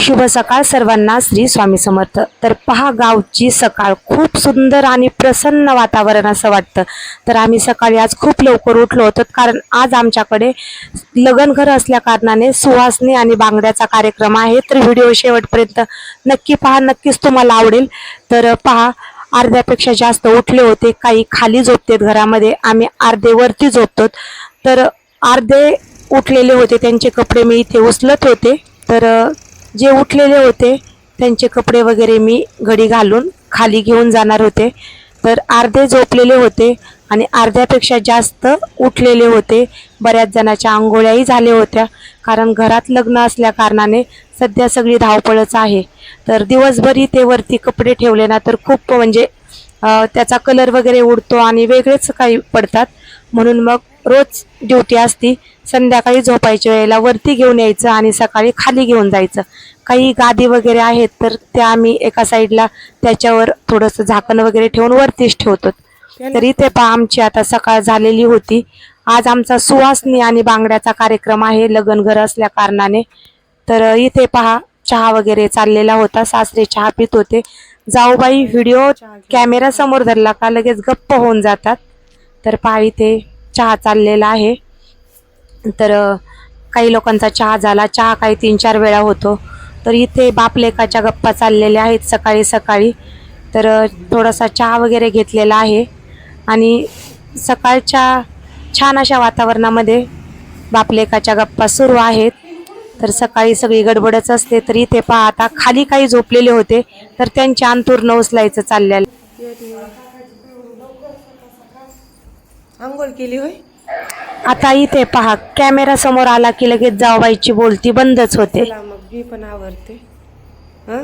शुभ सकाळ सर्वांना, श्री स्वामी समर्थ। तर पहा, गावची सकाळ खूप सुंदर आणि प्रसन्न वातावरण असं वाटतं। तर आम्ही सकाळी आज खूप लवकर उठलो होतो, कारण आज आमच्याकडे लग्न घर असल्या कारणाने सुवासनी आणि बांगड्याचा कार्यक्रम आहे। तर व्हिडिओ शेवटपर्यंत नक्की पहा, नक्कीच तुम्हाला आवडेल। तर पहा, अर्ध्यापेक्षा जास्त उठले होते, काही खाली झोपतेत घरामध्ये, आम्ही अर्धे वरती झोपतो। तर अर्धे उठलेले होते, त्यांचे कपडे मी इथे उचलत होते। तर जे उठलेले होते त्यांचे कपडे वगैरे मी घडी घालून खाली घेऊन जाणार होते। तर अर्धे झोपलेले होते आणि अर्ध्यापेक्षा जास्त उठलेले होते। बऱ्याच जणांच्या आंघोळ्याही झाल्या होत्या, कारण घरात लग्न असल्या कारणाने सध्या सगळी धावपळच आहे। तर दिवसभर ते वरती कपडे ठेवले ना तर खूप म्हणजे त्याचा कलर वगैरे उडतो आणि वेगळेच काही पडतात, म्हणून मग रोज ड्युटी असती। संध्याकाळी झोपायच्या वेळेला वरती घेऊन यायचं आणि सकाळी खाली घेऊन जायचं। काही गादी वगैरे आहेत तर त्या आम्ही एका साईडला त्याच्यावर थोडंसं झाकण वगैरे ठेवून वरतीच ठेवतो। तर इथे पहा, आमची आता सकाळ झालेली होती। आज आमचा सुवासनी आणि बांगड्याचा कार्यक्रम आहे लग्न घर असल्या कारणाने। तर इथे पहा, चहा वगैरे चाललेला होता, सासरे चहा पित होते। जाऊबाई व्हिडिओ कॅमेरा समोर धरला का लगेच गप्प होऊन जातात। तर पहा, इथे चहा चाललेला आहे। तर काही लोकांचा चहा झाला, चहा काही 3-4 वेळा होतो। तर इथे बापलेकाच्या गप्पा चाललेल्या आहेत सकाळी सकाळी। तर थोडासा चहा वगैरे घेतलेला आहे आणि सकाळच्या छान अशा वातावरणामध्ये बापलेकाच्या गप्पा सुरू आहेत। तर सकाळी सगळी गडबडच असते। तर इथे पहा, आता खाली काही झोपलेले होते तर त्यांचे अंथरूण उचलायचं चाललेलं। आंघोळ केली होय। आता इथे पहा, कॅमेरा समोर आला की लगेच जाऊबाईची बोलती बंदच होते। मग मी पण आवरते। हं,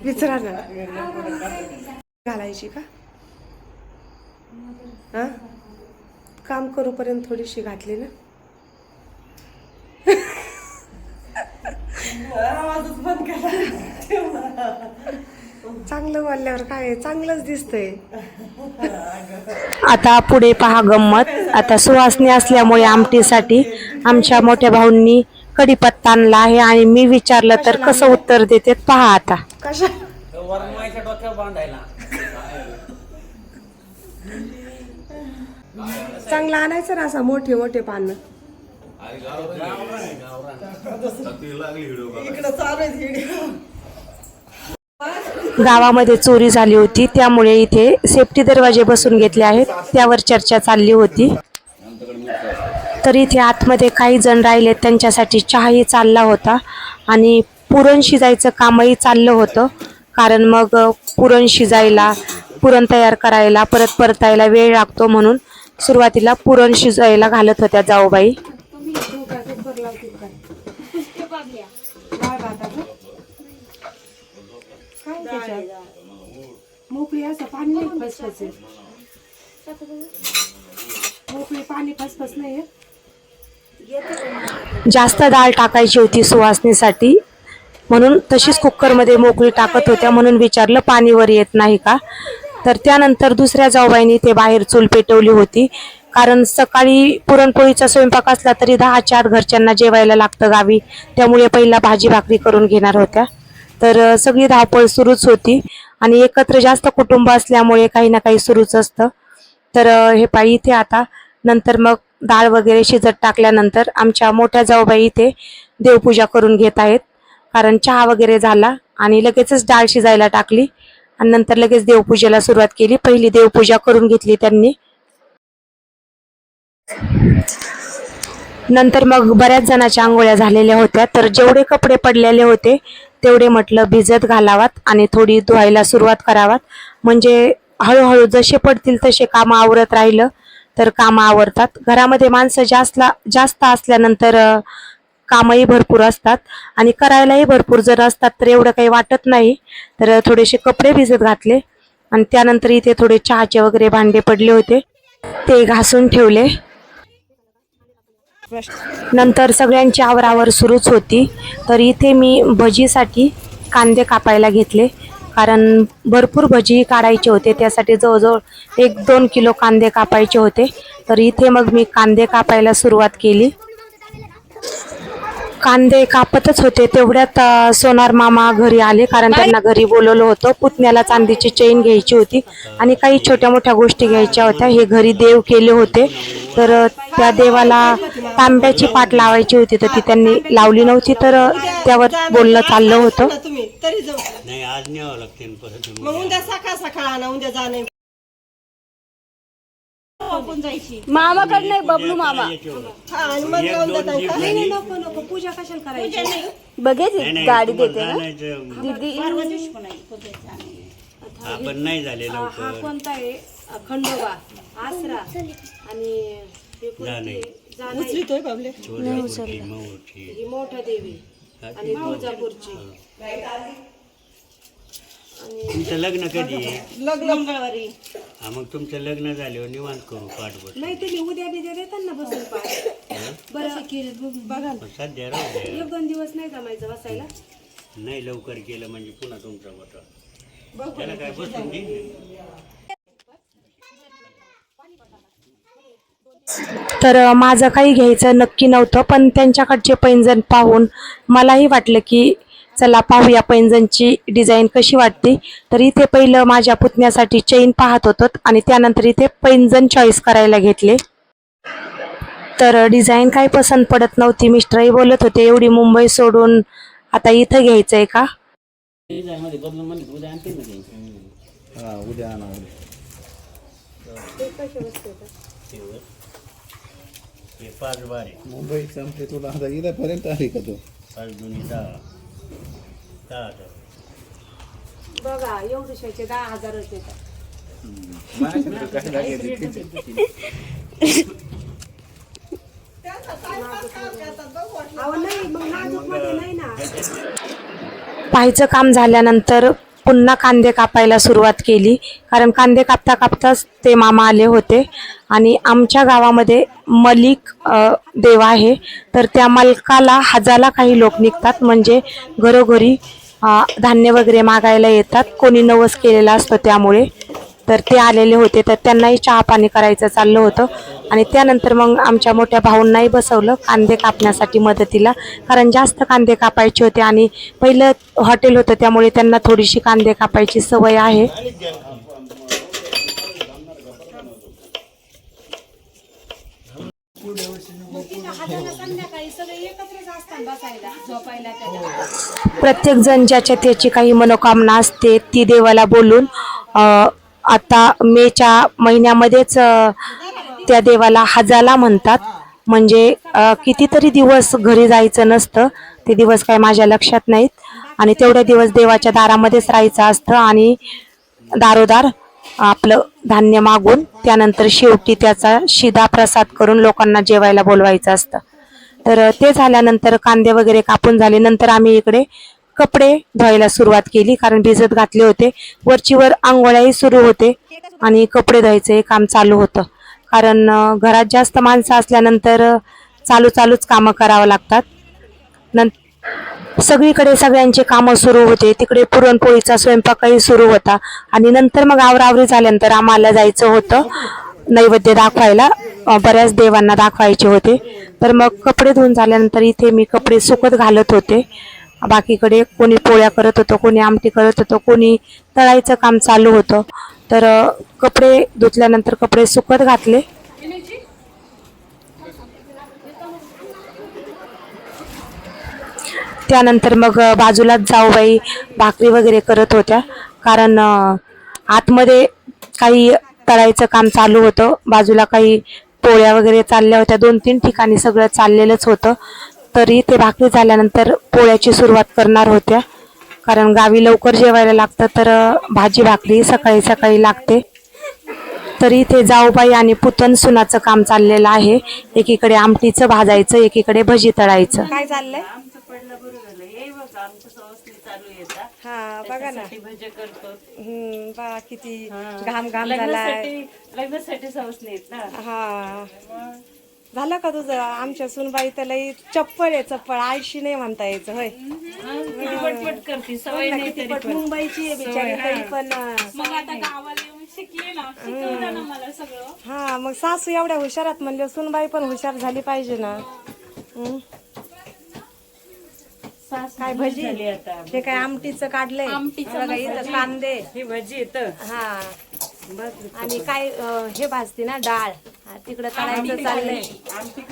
विचारा ना, घालायची का? हं, काम करूपर्यंत थोडीशी घातली ना। चांगलं बोलल्यावर काय चांगलंच दिसतंय। आता पुढे पहा गंमत। आता सुवासनी असल्यामुळे आमटीसाठी आमच्या मोठ्या भाऊंनी कढीपत्ता आणला आहे आणि मी विचारलं तर कसं उत्तर देते पहा। आता कशा चांगलं आणायचं ना, असं मोठे मोठे पानं। गावामध्ये चोरी झाली होती, त्यामुळे इथे सेफ्टी दरवाजे बसून घेतले आहेत, त्यावर चर्चा चालली होती। तर इथे आतमध्ये काही जण राहिले, त्यांच्यासाठी चहाही चालला होता आणि पुरण शिजायचं कामही चाललं होतं। कारण मग पुरण शिजायला, पुरण तयार करायला, परत परतायला वेळ लागतो, म्हणून सुरुवातीला पुरण शिजायला घालत होत्या जाऊबाई। मोकळी असं पाणी नाही, फसफस मोकळी पाणी फसफस नाही। जास्त डाळ टाकायची होती सुवासनीसाठी, म्हणून तशीच कुकरमध्ये मोकळी टाकत होत्या, म्हणून विचारलं पाणी वर येत नाही का। तर त्यानंतर दुसऱ्या जाऊबाईंनी ते बाहेर चूल पेटवली होती, कारण सकाळी पुरणपोळीचा स्वयंपाक असला तरी 10च्या आत घरच्यांना जेवायला लागतं गावी, त्यामुळे पहिला भाजी भाकरी करून घेणार होत्या। तर सगळी धावपळ सुरूच होती आणि एकत्र जास्त कुटुंब असल्यामुळे काही ना काही सुरूच असतं। तर हे पायी इथे आता नंतर मग डाळ वगैरे शिजत टाकल्यानंतर आमच्या मोठ्या जाऊबाई इथे देवपूजा करून घेत आहेत, कारण चहा वगैरे झाला आणि लगेचच डाळ शिजायला टाकली आणि नंतर लगेच देवपूजेला सुरुवात केली। पहिली देवपूजा करून घेतली त्यांनी। नंतर मग बऱ्याच जणांच्या आंघोळ्या झालेल्या होत्या, तर जेवढे कपडे पडलेले होते तेवढे म्हटलं भिजत घालावात आणि थोडी धुवायला सुरुवात करावात, म्हणजे हळूहळू जसे पडतील तसे कामं आवरत राहिलं तर कामं आवरतात। घरामध्ये माणसं जास्त असल्यानंतर कामही भरपूर असतात आणि करायलाही भरपूर जर असतात तर एवढं काही वाटत नाही। तर थोडेसे कपडे भिजत घातले आणि त्यानंतर इथे थोडे चहाचे वगैरे भांडे पडले होते, ते घासून ठेवले। नंतर सगळ्यांची आवरावर सुरूच होती। तर इथे मी भजीसाठी कांदे कापायला घेतले, कारण भरपूर भजी काढायचे होते, त्यासाठी जवळजवळ 1-2 किलो कांदे कापायचे होते। तर इथे मग मी कांदे कापायला सुरुवात केली। कांदे कापतच होते तेवढ्यात सोनार मामा घरी आले, कारण त्यांना घरी बोलवलं होतं. पुतण्याला चांदीची चेन घ्यायची होती आणि काही छोट्या मोठ्या गोष्टी घ्यायच्या होत्या. हे घरी देव केले होते, तर त्या देवाला तांब्याची पाट लावायची होती, तर ती त्यांनी लावली नव्हती, तर त्यावर बोलणं चाललं होतं. तुम्ही तरी जाऊ नाही, आज न्यावं लागते ना परत. मग उद्या सकाळ सकाळ आणा, उद्या जाणे मामाकडे नाही, बबलू मामा हा आणि मग येऊन जाता का? नको नको, पूजा कशाला करायची? बघेच गाडी देते ना दीदी. आपण नाही झाले हा लवकर. कोणता आहे? खंडोबा, आसरा आणि हे कोणती? जाणे. जाणे. उचलितोय बाबले चोरापुरची, मऊरची. ही मोठा देवी आणि तुळजापूरची. तुमचं लग्न कधी आहे? लग्न मंगळवारी. हा, मग तुमचं लग्न झाल्यावर निवांत करू पाठवत. नाही तुम्ही उद्या बिद्या देतात ना बसून पाठ. बरं बघा ना, सध्या राहू द्या. 1-2 दिवस नाही जमायचं बसायला. नाही लवकर केलं म्हणजे पुन्हा तुमचा होता. त्याला काय बसून दे. तर माझं काही घ्यायचं नक्की नव्हतं, पण त्यांच्याकडचे पैंजण पाहून मलाही वाटलं की चला पाहूया पैंजणची डिझाईन कशी वाटते. तर इथे पहिलं माझ्या पुतण्यासाठी चेन पाहत होतो आणि त्यानंतर इथे पैंजण चॉईस करायला घेतले. तर डिझाईन काही पसंत पडत नव्हती. मिस्टरही बोलत होते एवढी मुंबई सोडून आता इथं घ्यायचंय का. हे 5 बारे मुंबई संपले तुला आता इथपर्यंत आली का तू? 5 दुनी 10,000. बघा एवढ्याचे 10,000 येतात. अहो नाही, मग नाजूकमध्ये नाही ना. पाहायचं काम झाल्यानंतर पुन्हा कांदे कापायला सुरुवात केली, कारण कांदे कापता कापताच ते मामा आले होते. आणि आमच्या गावामध्ये मलिक देव आहे, तर त्या मलकाला हजाला काही लोक निघतात, म्हणजे घरोघरी धान्य वगैरे मागायला येतात. कोणी नवस केलेला असतो त्यामुळे. तर ते आलेले होते, तर त्यांनाही चहा पाणी करायचं चाललं होतं. आणि त्यानंतर मग आमच्या मोठ्या भाऊंनाही बसवलं कांदे कापण्यासाठी मदतीला, कारण जास्त कांदे कापायचे होते आणि पहिलं हॉटेल होतं त्यामुळे त्यांना थोडीशी कांदे कापायची सवय आहे. प्रत्येक जण ज्याच्या त्याची काही मनोकामना असते ती देवाला बोलून आता मेच्या महिन्यामध्येच त्या देवाला हजाला म्हणतात, म्हणजे कितीतरी दिवस घरी जायचं नसतं. ते दिवस काय माझ्या लक्षात नाहीत, आणि तेवढे दिवस देवाच्या दारामध्येच राहायचं असतं आणि दारोदार आपलं धान्य मागून त्यानंतर शेवटी त्याचा शिदा प्रसाद करून लोकांना जेवायला बोलवायचं असतं. तर ते झाल्यानंतर कांदे वगैरे कापून झाले, नंतर आम्ही इकडे कपडे धुवायला सुरुवात केली, कारण भिजत घातले होते. वरचीवर आंघोळ्याही सुरू होते आणि कपडे धुवायचे काम चालू होतं, कारण घरात जास्त माणसं असल्यानंतर चालूच कामं करावं लागतात. सगळीकडे सगळ्यांचे कामं सुरू होते. तिकडे पुरणपोळीचा स्वयंपाकही सुरू होता आणि नंतर मग आवरावरी झाल्यानंतर आम्हाला जायचं होतं नैवेद्य दाखवायला. बऱ्याच देवांना दाखवायचे होते. तर मग कपडे धुवून झाल्यानंतर इथे मी कपडे सुकत घालत होते. बाकीकडे कोणी पोळ्या करत होतं, कोणी आमटी करत होतं, कोणी तळायचं काम चालू होतं. तर कपडे धुतल्यानंतर कपडे सुकत घातले. त्यानंतर मग बाजूलाच जाऊबाई भाकरी वगैरे करत होत्या, कारण आतमध्ये काही तळायचं काम चालू होतं. बाजूला काही पोळ्या वगैरे चालल्या होत्या. 2-3 ठिकाणी सगळं चाललेलंच होतं. तरी ते भाकरी झाल्यानंतर पोळ्याची सुरुवात करणार होत्या, कारण गावी लवकर जेवायला लागतं, तर भाजी भाकरी सकाळी सकाळी लागते. तरी ते जाऊबाई आणि पुतण सुनाचं काम चाललेलं आहे. एकीकडे आमटीचं भाजायचं, एकीकडे भजी तळायचं. काय चाललंय? हा बघा ना, भजे करतो. बघा किती घाम झालाय. लग्नासाठी सवसनी आहेत ना. हा झालं का तुझं? आमच्या सुनबाई तर लई चप्पल आहे, चप्पल आळशी नाही म्हणता यायचं. होय, किती पटपट करते, सवय नाही तरी पण. मुंबईची आहे बिचारी तरी पण. मग आता गावाला येऊन शिकले ना, शिकवलं ना मला सगळं. हा मग सासू एवढ्या हुशारात म्हणले, सुनबाई पण हुशार झाली पाहिजे ना. काय भजी हे काय आमटीचं काढलंय बघा इथं कांदे ही भजी येतं. हा आणि काय हे भाजते ना डाळ तिकडं तळायचं चाललंय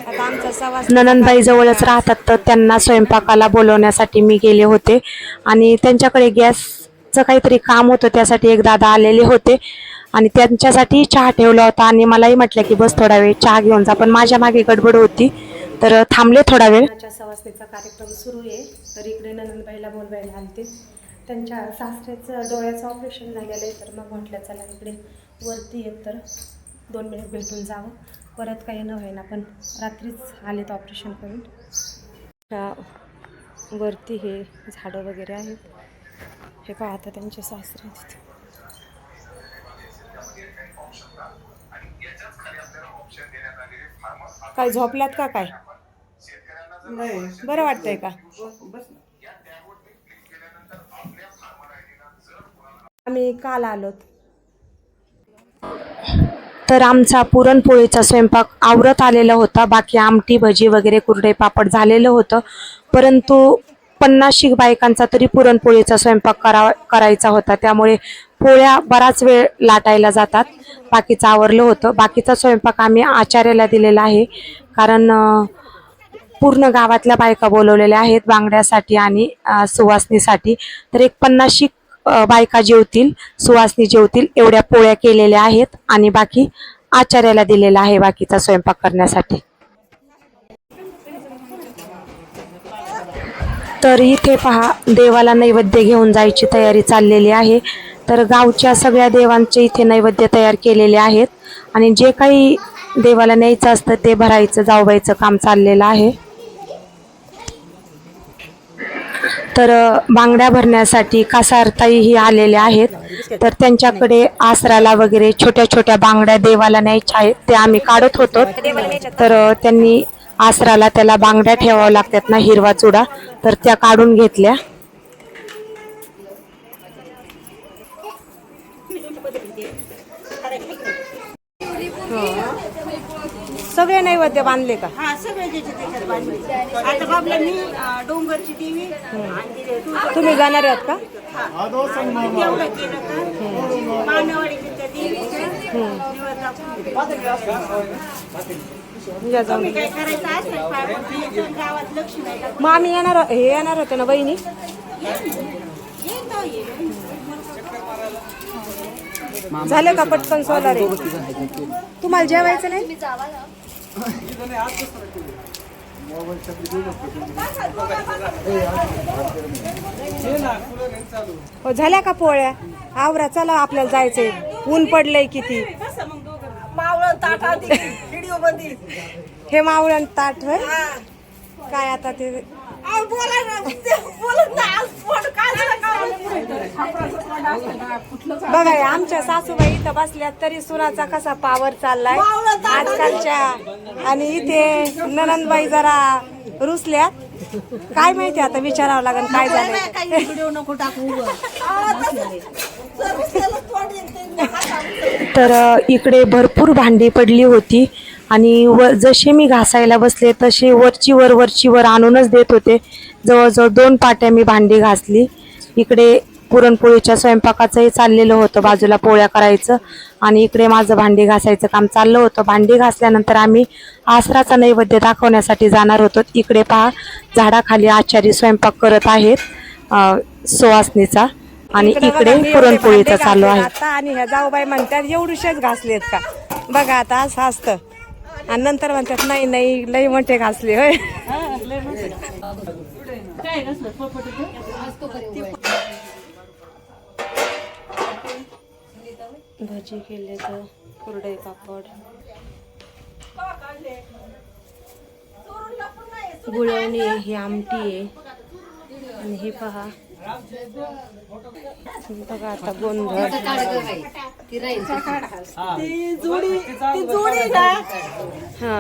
आता आमचा सवास ननंदबाई जवळच राहतात, तर त्यांना स्वयंपाकाला बोलवण्यासाठी मी गेले होते आणि त्यांच्याकडे गॅसचं काहीतरी काम होतं, त्यासाठी एक दादा आलेले होते आणि त्यांच्यासाठी चहा ठेवला होता आणि मलाही म्हटलं की बस थोडा वेळ चहा घेऊन जा, पण माझ्या मागे गडबड होती तर थांबले थोडा वेळ. सवासणीचा कार्यक्रम सुरू आहे तर इकडे ननंदबाईला बोलवायला आलते. त्यांच्या सासऱ्याचं डोळ्याचं ऑपरेशन झालेलं आहे, तर मग म्हटलं चला इकडे वरती येत तर 2 मिनिट भेटून जावं, परत काही न होईना, पण रात्रीच आलेत ऑपरेशन करून. वरती हे झाडं वगैरे आहेत, हे पाहता त्यांचे सासरे तिथे. काय झोपलात का काय? बरं वाटतंय का? आम्ही काल आलोत. तर आमचा पुरणपोळीचा स्वयंपाक आवरत आलेला होता. बाकी आमटी भजी वगैरे कुरडे पापड झालेलं होतं, परंतु 50 बायकांचा तरी पुरणपोळीचा स्वयंपाक करायचा होता, त्यामुळे पोळ्या बराच वेळ लाटायला जातात. बाकीचं आवरलं होतं. बाकीचा स्वयंपाक आम्ही आचार्याला दिलेला आहे, कारण पूर्ण गावातल्या बायका बोलवलेल्या आहेत बांगड्यासाठी आणि सुवासनीसाठी. तर एक 50 बायका जेवतील, सुवासनी जेवतील एवढ्या पोळ्या केलेल्या आहेत आणि बाकी आचार्याला दिलेला आहे बाकीचा स्वयंपाक करण्यासाठी. तर इथे पहा, देवाला नैवेद्य घेऊन जायची तयारी चाललेली आहे. तर गावच्या सगळ्या देवांचे इथे नैवेद्य तयार केलेले आहेत आणि जे काही देवाला न्यायचं असतं ते भरायचं जाऊबाईचं काम चाललेलं आहे. तर बांगड्या भरण्यासाठी कासारताईही आलेल्या आहेत, तर त्यांच्याकडे आसराला वगैरे छोट्या छोट्या बांगड्या देवाला न्यायच्या आहेत, ते आम्ही काढत होतो. तर त्यांनी आसराला त्याला बांगड्या ठेवाव्या लागतात ना, हिरवा चुडा, तर त्या काढून घेतल्या. सगळे नैवेद्य बांधले का? हा सगळे ज्याचे त्याच्यात बांधले. आता बाबल्यानी डोंगरची देवी तुम्ही जाणार आहात का? तेवढं केलं तर मानवाडीच्या त्या देवीचं निवड दाखवून. या जाऊन. तुम्ही काय करायचं असेल फार गावात लक्ष नाही टाकून. मग आम्ही येणार होते ना बहिणी. झालं का पटकन सोलार? तुम्हाला जेवायचं नाही? हो झाल्या का पोळ्या? आवरा चला, आपल्याला जायचंय. ऊन पडलंय किती. हे मावळण ताट होय काय? आता ते बघा आमच्या सासूबाई इथं बसल्यात तरी सुनाचा कसा पावर चाललाय आजकालच्या. आणि इथे ननंदबाई जरा रुसल्यात, काय माहिती आता विचारावं लागेल काय झालं. तर इकडे भरपूर भांडी पडली होती आणि जसे मी घासायला बसले तसे वरची वर आणूनच देत होते. जवळजवळ 2 पाट्या मी भांडी घासली. इकडे पुरणपोळीच्या स्वयंपाकाचंही चाललेलं होतं, बाजूला पोळ्या करायचं आणि इकडे माझं भांडी घासायचं काम चाललं होतं. भांडी घासल्यानंतर आम्ही आसराचा नैवेद्य दाखवण्यासाठी जाणार होतो. इकडे पहा, झाडाखाली आचारी स्वयंपाक करत आहेत सुवासनीचा आणि इकडे पुरणपोळीचा चालू आहे. आता आणि ह्या जाऊबाई म्हणतात एवढूशेच घासलेत का? बघा आता असं असतं आणि नंतर म्हणतात नाही नाही लई मोठे घासले होय. भजी केले तर कुरडई पापड, गुळवणी आहे, ही आमटी आहे आणि हे पहा बघा आता गोंधळ. हा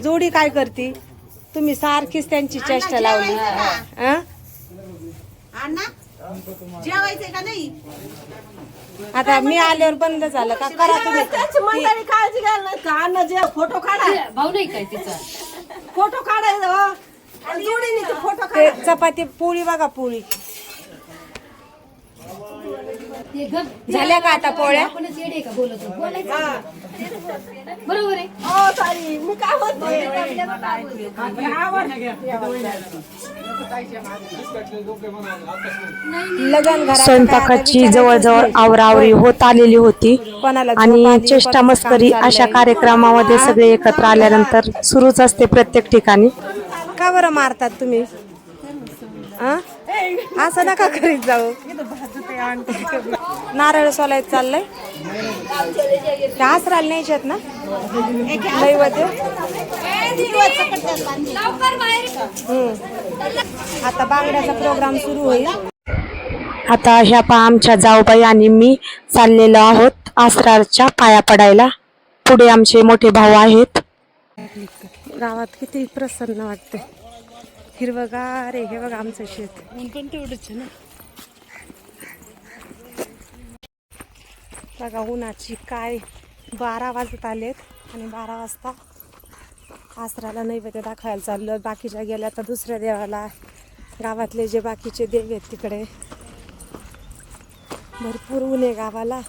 जोडी काय करती तुम्ही? सारखीच त्यांची चेष्टा लावली. जेवायचंय का नाही? आता मी आल्यावर बंद झालं का? करा तुम्ही. काळजी घ्यायला नाही का? अन्न जे फोटो काढा. भाऊ नाही काय तिचा? फोटो काढायचं ते चपाती पोळी बघा पोळी झाल्या का आता पोळ्या बरोबर आहे. लग्न घरात स्वयंपाकाची जवळजवळ आवरावरी होत आलेली होती कोणाला झोप आणि आली, चेष्टा कोणाचं मस्करी काम अशा चाललंय. कार्यक्रमामध्ये सगळे एकत्र आल्यानंतर सुरूच असते प्रत्येक ठिकाणी. का बरं मारतात तुम्ही आ? असं नका करीत जाऊ. नारळ सोलायत चाललंय आसराला न्यायच्यात ना नैवेद्य. आता बांगड्याचा प्रोग्राम सुरू होईल. आता ह्या पहा आमच्या जाऊबाई आणि मी चाललेलो आहोत आसराच्या पाया पडायला. पुढे आमचे मोठे भाऊ आहेत. गावात किती प्रसन्न वाटते. हिरवगार आहे हे बघा आमचं शेत. बघा उन्हाची काय 12 वाजत आलेत आणि 12 वाजता आसराला नैवेद्य दाखवायला चाललं. बाकीच्या गेल्या तर दुसऱ्या देवाला. गावातले जे बाकीचे देव आहेत तिकडे भरपूर ऊन आहे गावाला.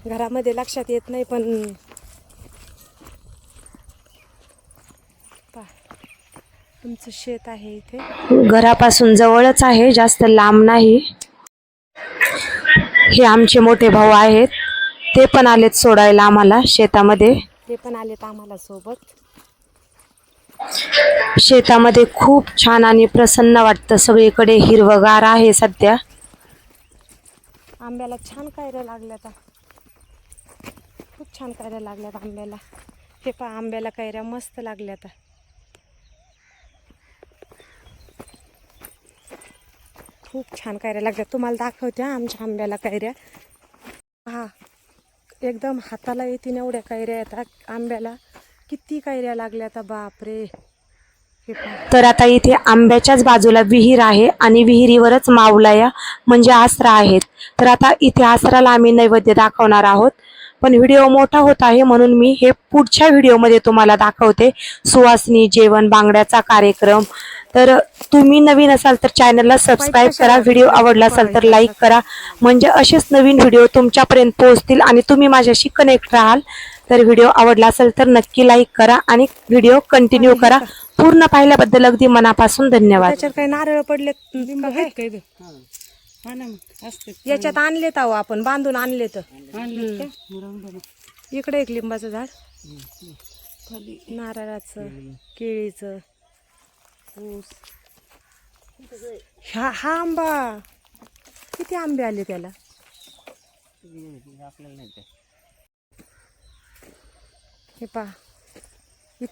घरामध्ये लक्षात येत नाही पण तुमचं शेत आहे इथे. घरापासून जवळच आहे, जास्त लांब नाही. हे आमचे मोठे भाऊ आहेत, ते पण आलेत सोडायला आम्हाला शेतामध्ये. ते पण आलेत आम्हाला सोबत. शेतामध्ये खूप छान आणि प्रसन्न वाटतं. सगळीकडे हिरवगार आहे सध्या. आंब्याला छान कैऱ्या लागल्यात. खूप छान कैऱ्या लागल्यात आंब्याला. हे पहा आंब्याला कैऱ्या मस्त लागल्यात. खूप छान कैऱ्या लागल्यात. तुम्हाला दाखवते आमच्या आंब्याला कैऱ्या. हा एकदम हाताला येतील एवढ्या कैऱ्या येतात आंब्याला. किती कैऱ्या लागल्यात बापरे. हे पहा. तर आता इथे आंब्याच्याच बाजूला विहीर आहे आणि विहिरीवरच माऊलाया म्हणजे आसरा आहेत. तर आता इथे आसराला आम्ही नैवेद्य दाखवणार आहोत. पण व्हिडिओ मोठा होत आहे म्हणून मी हे पुढच्या व्हिडिओमध्ये तुम्हाला दाखवते. सुवासनी जेवण बांगड्याचा कार्यक्रम. तर तुम्ही नवीन असाल तर चॅनलला सबस्क्राईब करा. व्हिडिओ आवडला असेल तर लाईक करा, म्हणजे असेच नवीन व्हिडिओ तुमच्यापर्यंत पोहोचतील आणि तुम्ही माझ्याशी कनेक्ट राहाल. तर व्हिडिओ आवडला असेल तर नक्की लाईक करा आणि व्हिडिओ कंटिन्यू करा. पूर्ण पाहिल्याबद्दल अगदी मनापासून धन्यवाद. त्याच्यावर काही नारळ पडलेत याच्यात आणलेत आहो आपण बांधून आणलेत. इकडे एक लिंबाचं झाड, नारळाचं, केळीचं, ऊस. हा आंबा किती आंबे आले त्याला. हे पहा